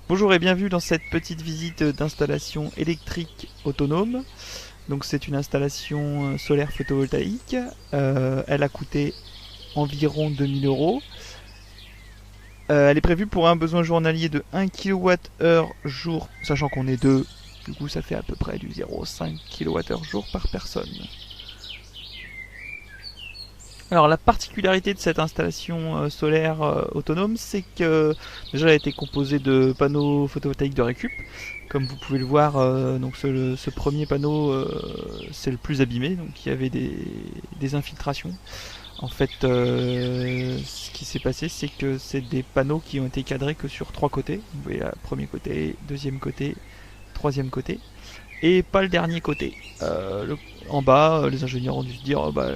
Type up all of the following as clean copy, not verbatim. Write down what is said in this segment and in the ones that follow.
Bonjour et bienvenue dans cette petite visite d'installation électrique autonome. Donc c'est une installation solaire photovoltaïque. Elle a coûté environ 2000 €. Elle est prévue pour un besoin journalier de 1 kWh jour, sachant qu'on est deux. Du coup ça fait à peu près du 0,5 kWh jour par personne. Alors la particularité de cette installation solaire autonome, c'est que déjà elle a été composée de panneaux photovoltaïques de récup. Comme vous pouvez le voir, donc ce premier panneau, c'est le plus abîmé, donc il y avait des infiltrations. En fait, ce qui s'est passé, c'est que c'est des panneaux qui ont été cadrés que sur trois côtés. Vous voyez là, premier côté, deuxième côté, troisième côté, et pas le dernier côté. En bas, les ingénieurs ont dû se dire, oh, bah,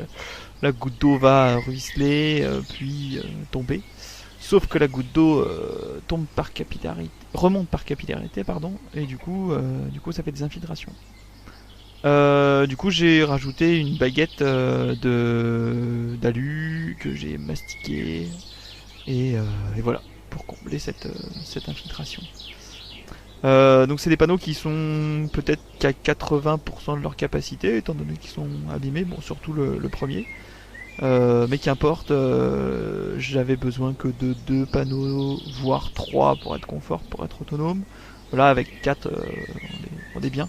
la goutte d'eau va ruisseler, puis tomber. Sauf que la goutte d'eau tombe par capillarité, remonte par capillarité, pardon, et du coup ça fait des infiltrations. Du coup j'ai rajouté une baguette d'alu que j'ai mastiquée et voilà pour combler cette infiltration. Donc c'est des panneaux qui sont peut-être qu'à 80% de leur capacité étant donné qu'ils sont abîmés, bon surtout le premier. Mais qu'importe, j'avais besoin que de deux panneaux, voire trois pour être confort, pour être autonome. Voilà, avec 4, on est bien.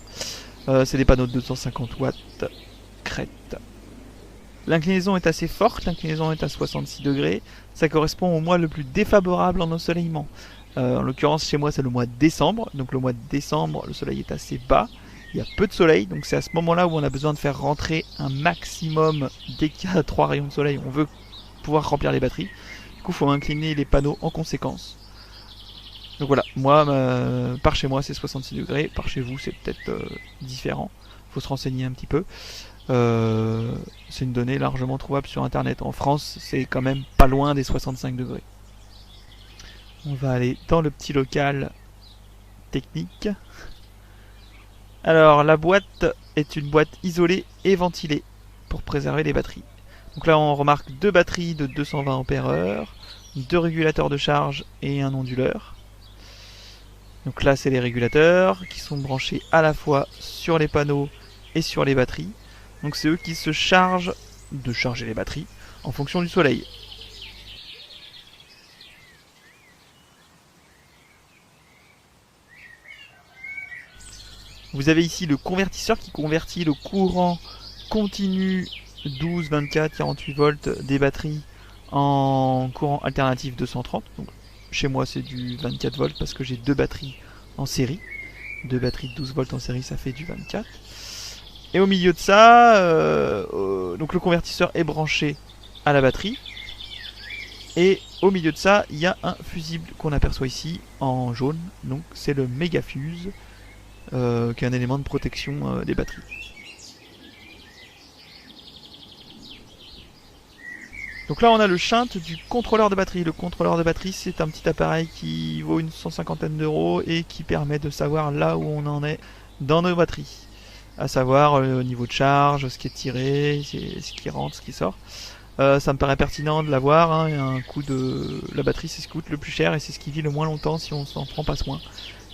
C'est des panneaux de 250 watts crête. L'inclinaison est assez forte, l'inclinaison est à 66 degrés. Ça correspond au mois le plus défavorable en ensoleillement. En l'occurrence, chez moi, c'est le mois de décembre. Donc le mois de décembre, le soleil est assez bas. Il y a peu de soleil, donc c'est à ce moment-là où on a besoin de faire rentrer un maximum. Dès qu'il y a 3 rayons de soleil, on veut pouvoir remplir les batteries. Du coup, il faut incliner les panneaux en conséquence. Donc voilà, moi, par chez moi, c'est 66 degrés. Par chez vous, c'est peut-être différent. Il faut se renseigner un petit peu. C'est une donnée largement trouvable sur Internet. En France, c'est quand même pas loin des 65 degrés. On va aller dans le petit local technique. Alors, la boîte est une boîte isolée et ventilée pour préserver les batteries. Donc là, on remarque deux batteries de 220 ampères-heure, deux régulateurs de charge et un onduleur. Donc là, c'est les régulateurs qui sont branchés à la fois sur les panneaux et sur les batteries. Donc c'est eux qui se chargent de charger les batteries en fonction du soleil. Vous avez ici le convertisseur qui convertit le courant continu 12, 24, 48 volts des batteries en courant alternatif 230. Donc, chez moi c'est du 24 volts parce que j'ai deux batteries en série. Deux batteries de 12 volts en série, ça fait du 24. Et au milieu de ça, donc le convertisseur est branché à la batterie. Et au milieu de ça, il y a un fusible qu'on aperçoit ici en jaune. Donc c'est le Megafuse, qui est un élément de protection des batteries. Donc là on a le shunt du contrôleur de batterie. Le contrôleur de batterie, c'est un petit appareil qui vaut une 150aine d'euros et qui permet de savoir là où on en est dans nos batteries. À savoir le niveau de charge, ce qui est tiré, ce qui rentre, ce qui sort. Ça me paraît pertinent de l'avoir, hein. Un coup de la batterie, c'est ce qui coûte le plus cher et c'est ce qui vit le moins longtemps si on s'en prend pas soin.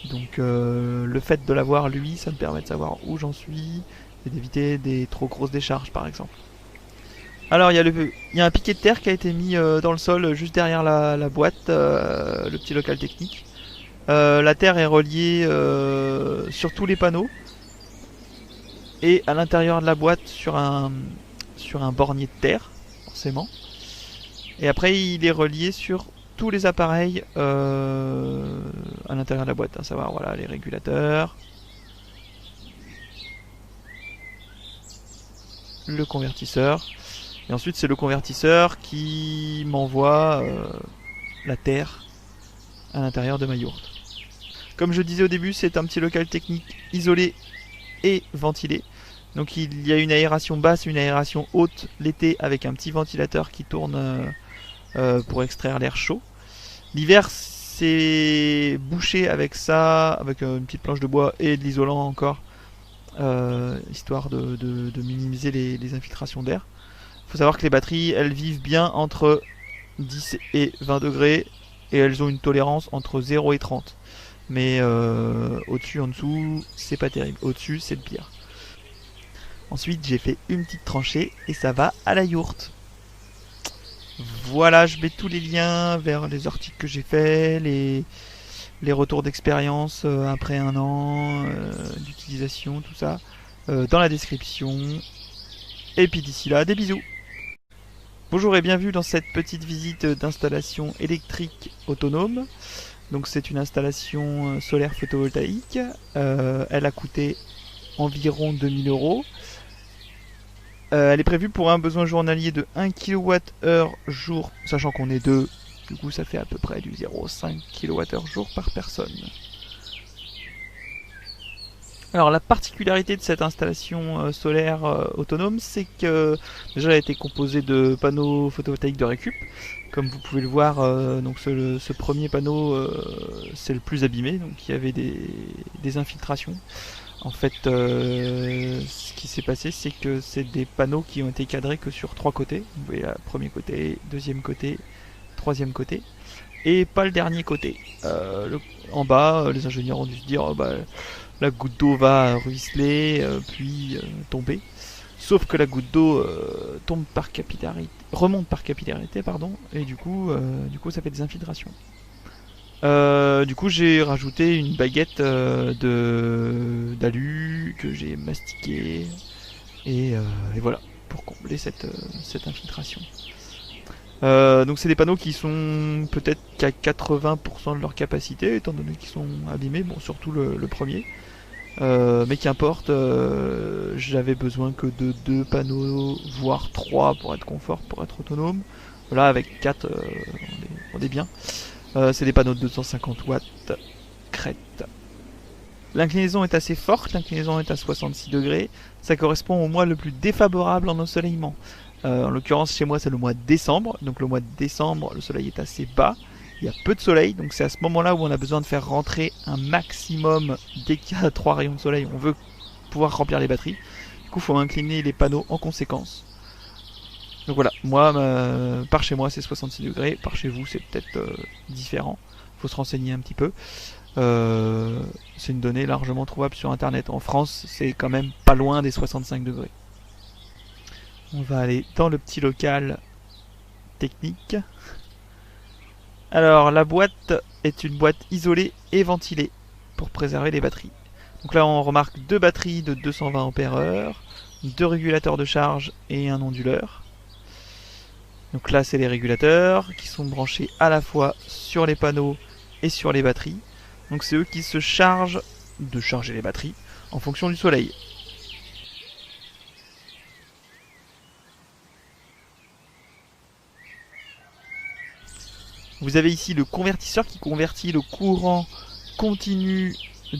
Donc le fait de l'avoir lui, ça me permet de savoir où j'en suis et d'éviter des trop grosses décharges par exemple. Alors il y a un piquet de terre qui a été mis dans le sol juste derrière la boîte, le petit local technique. La terre est reliée sur tous les panneaux et à l'intérieur de la boîte sur un bornier de terre, forcément. Et après il est relié sur tous les appareils à l'intérieur de la boîte, à savoir voilà, les régulateurs, le convertisseur, et ensuite c'est le convertisseur qui m'envoie la terre à l'intérieur de ma yourte. Comme je disais au début, c'est un petit local technique isolé et ventilé. Donc il y a une aération basse et une aération haute l'été avec un petit ventilateur qui tourne pour extraire l'air chaud. L'hiver c'est bouché avec ça, avec une petite planche de bois et de l'isolant encore, histoire de minimiser les infiltrations d'air. Il faut savoir que les batteries, elles vivent bien entre 10 et 20 degrés et elles ont une tolérance entre 0 et 30. Mais au-dessus, en dessous, c'est pas terrible. Au-dessus, c'est le pire. Ensuite, j'ai fait une petite tranchée et ça va à la yourte. Voilà, je mets tous les liens vers les articles que j'ai faits, les retours d'expérience après un an d'utilisation, tout ça, dans la description. Et puis d'ici là, des bisous. Bonjour et bienvenue dans cette petite visite d'installation électrique autonome. Donc c'est une installation solaire photovoltaïque. Elle a coûté environ 2000 euros. Elle est prévue pour un besoin journalier de 1 kWh jour, sachant qu'on est deux. Du coup, ça fait à peu près du 0,5 kWh jour par personne. Alors, la particularité de cette installation solaire autonome, c'est que déjà, elle a été composée de panneaux photovoltaïques de récup. Comme vous pouvez le voir, donc ce premier panneau, c'est le plus abîmé, donc il y avait des infiltrations. En fait, ce qui s'est passé, c'est que c'est des panneaux qui ont été cadrés que sur 3 côtés. Vous voyez là, premier côté, deuxième côté, troisième côté, et pas le dernier côté. En bas, les ingénieurs ont dû se dire, la goutte d'eau va ruisseler, puis tomber. Sauf que la goutte d'eau remonte par capillarité, pardon, et du coup, ça fait des infiltrations. Du coup, j'ai rajouté une baguette d'alu que j'ai mastiqué et voilà pour combler cette infiltration. Donc c'est des panneaux qui sont peut-être qu'à 80% de leur capacité, étant donné qu'ils sont abîmés, bon surtout le premier. Mais qu'importe, j'avais besoin que de 2 panneaux, voire 3 pour être confort, pour être autonome. Voilà, avec 4, on est bien. C'est des panneaux de 250 watts crête. L'inclinaison est assez forte, l'inclinaison est à 66 degrés. Ça correspond au mois le plus défavorable en ensoleillement. En l'occurrence, chez moi, c'est le mois de décembre. Donc le mois de décembre, le soleil est assez bas. Il y a peu de soleil, donc c'est à ce moment-là où on a besoin de faire rentrer un maximum. Dès qu'il y a 3 rayons de soleil, on veut pouvoir remplir les batteries. Du coup, il faut incliner les panneaux en conséquence. Donc voilà, moi, par chez moi c'est 66 degrés, par chez vous c'est peut-être différent, il faut se renseigner un petit peu. C'est une donnée largement trouvable sur internet. En France, c'est quand même pas loin des 65 degrés. On va aller dans le petit local technique. Alors, la boîte est une boîte isolée et ventilée pour préserver les batteries. Donc là, on remarque 2 batteries de 220 Ah, 2 régulateurs de charge et un onduleur. Donc là, c'est les régulateurs qui sont branchés à la fois sur les panneaux et sur les batteries. Donc c'est eux qui se chargent de charger les batteries en fonction du soleil. Vous avez ici le convertisseur qui convertit le courant continu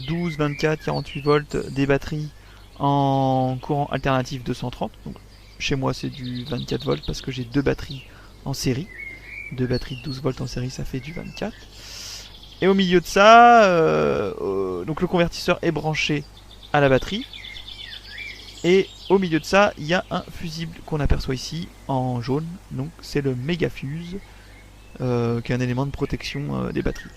12, 24, 48 volts des batteries en courant alternatif 230. Donc, chez moi c'est du 24 volts parce que j'ai 2 batteries en série. 2 batteries de 12 volts en série, ça fait du 24. Et au milieu de ça, donc le convertisseur est branché à la batterie. Et au milieu de ça, il y a un fusible qu'on aperçoit ici en jaune. Donc c'est le Megafuse, qui est un élément de protection des batteries.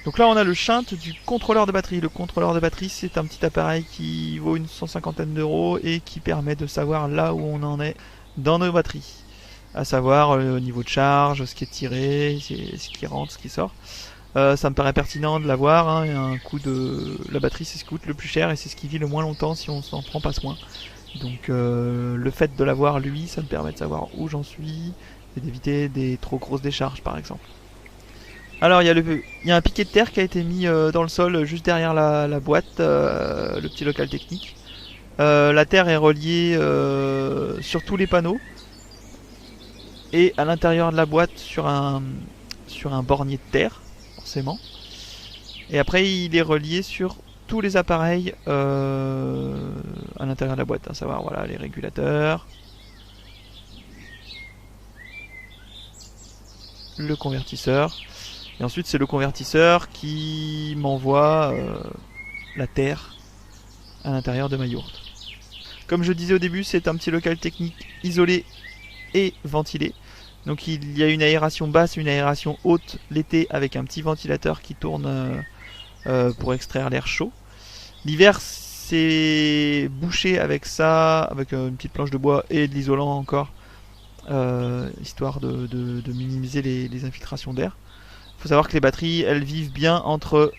Donc là on a le shunt du contrôleur de batterie. Le contrôleur de batterie, c'est un petit appareil qui vaut une 150aine d'euros et qui permet de savoir là où on en est dans nos batteries. À savoir le niveau de charge, ce qui est tiré, ce qui rentre, ce qui sort. Ça me paraît pertinent de l'avoir, hein. Un coût de la batterie, c'est ce qui coûte le plus cher et c'est ce qui vit le moins longtemps si on s'en prend pas soin. Donc le fait de l'avoir lui, ça me permet de savoir où j'en suis et d'éviter des trop grosses décharges par exemple. Alors il y a un piquet de terre qui a été mis dans le sol juste derrière la boîte, le petit local technique. La terre est reliée sur tous les panneaux et à l'intérieur de la boîte sur un bornier de terre, forcément. Et après il est relié sur tous les appareils à l'intérieur de la boîte, à savoir voilà, les régulateurs, le convertisseur. Et ensuite c'est le convertisseur qui m'envoie la terre à l'intérieur de ma yourte. Comme je disais au début, c'est un petit local technique isolé et ventilé. Donc il y a une aération basse, une aération haute l'été avec un petit ventilateur qui tourne pour extraire l'air chaud. L'hiver c'est bouché avec ça, avec une petite planche de bois et de l'isolant encore, histoire de minimiser les infiltrations d'air. Il faut savoir que les batteries elles vivent bien entre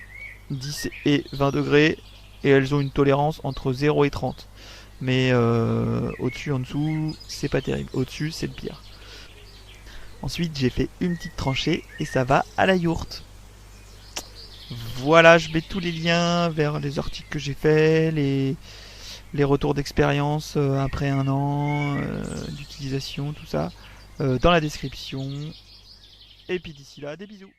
10 et 20 degrés et elles ont une tolérance entre 0 et 30. Mais au-dessus, en dessous, c'est pas terrible. Au-dessus, c'est le pire. Ensuite, j'ai fait une petite tranchée et ça va à la yourte. Voilà, je mets tous les liens vers les articles que j'ai faits, les retours d'expérience après un an d'utilisation, tout ça, dans la description. Et puis d'ici là, des bisous.